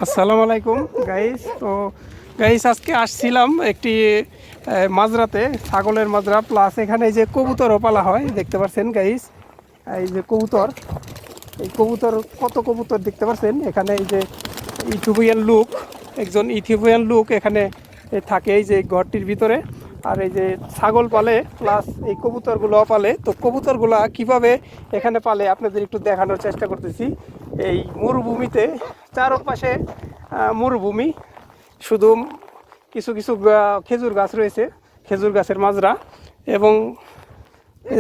আসসালামু আলাইকুম গাইস। তো গাইস আজকে আসছিলাম একটি মাজরাতে, ছাগলের মাজরা প্লাস এখানে এই যে কবুতরও পালা হয় দেখতে পাচ্ছেন গাইস। এই যে কবুতর, এই কবুতর কত কবুতর দেখতে পাচ্ছেন এখানে। এই যে ইথিওপিয়ান লোক, একজন ইথিওপিয়ান লোক এখানে থাকে এই যে ঘরটির ভিতরে। আর এই যে ছাগল পালে প্লাস এই কবুতরগুলোও পালে। তো কবুতরগুলা কিভাবে এখানে পালে আপনাদের একটু দেখানোর চেষ্টা করতেছি। এই মরুভূমিতে চারপাশে মরুভূমি, শুধু কিছু কিছু খেজুর গাছ রয়েছে, খেজুর গাছের মাজরা। এবং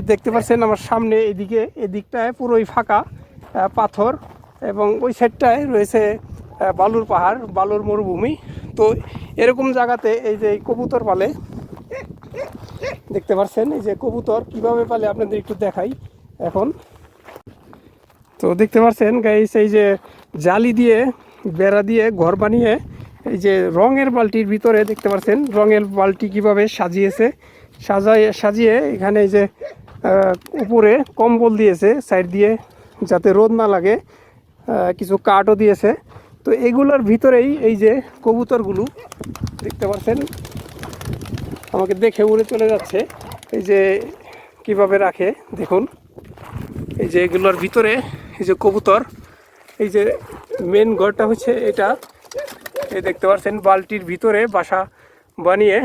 দেখতে পাচ্ছেন আমার সামনে এদিকটায় পুরোই ফাঁকা পাথর, এবং ওই সাইডটায় রয়েছে বালুর পাহাড়, বালুর মরুভূমি। তো এরকম জায়গাতে এই যে কবুতর পালে দেখতে পাচ্ছেন। এই যে কবুতর কিভাবে পালে আপনাদের একটু দেখাই এখন। তো দেখতে পাচ্ছেন গাইস, এই যে জালি দিয়ে বেড়া দিয়ে ঘর বানিয়ে এই যে রঙের বালতির ভিতরে দেখতে পাচ্ছেন রঙের বালতি কিভাবে সাজিয়ে এখানে এই যে উপরে কম্বল দিয়েছে সাইড দিয়ে যাতে রোদ না লাগে, কিছু কাঠও দিয়েছে। তো এগুলোর ভিতরেই এই যে কবুতরগুলো দেখতে পাচ্ছেন, আমাকে দেখে উড়ে চলে যাচ্ছে। এই যে কিভাবে রাখে দেখুন, এই যে এগুলোর ভিতরে এই যে কবুতর, এই যে মেন ঘরটা হচ্ছে এটা। এই দেখতে পাচ্ছেন বালতির ভিতরে বাসা বানিয়ে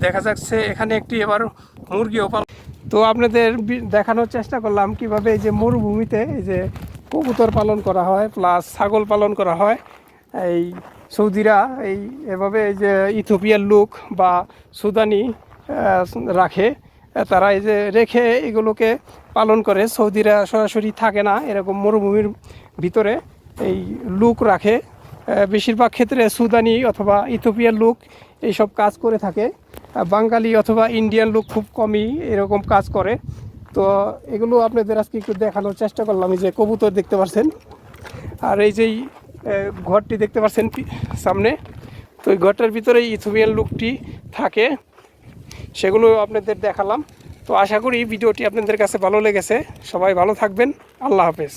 দেখা যাচ্ছে এখানে একটি এবার মুরগিও পাল। তো আপনাদের দেখানোর চেষ্টা করলাম কিভাবে এই যে মরুভূমিতে এই যে কবুতর পালন করা হয় প্লাস ছাগল পালন করা হয়। এই সৌদিরা এভাবে এই যে ইথিওপিয়ার লোক বা সুদানি রাখে, তারা এই যে রেখে এগুলোকে পালন করে। সৌদিরা সরাসরি থাকে না এরকম মরুভূমির ভিতরে, এই লোক রাখে। বেশিরভাগ ক্ষেত্রে সুদানি অথবা ইথিওপিয়ার লোক এইসব কাজ করে থাকে। বাঙালি অথবা ইন্ডিয়ান লোক খুব কমই এরকম কাজ করে। তো এগুলো আপনাদের আজকে একটু দেখানোর চেষ্টা করলাম। এই যে কবুতর দেখতে পাচ্ছেন, আর এই যেই ঘরটি দেখতে পাচ্ছেন সামনে, তো এই ঘরটার ভিতরে ইথিওপিয়ান লোকটি থাকে, সেগুলো আপনাদের দেখালাম। তো আশা করি ভিডিওটি আপনাদের কাছে ভালো লেগেছে। সবাই ভালো থাকবেন। আল্লাহ হাফেজ।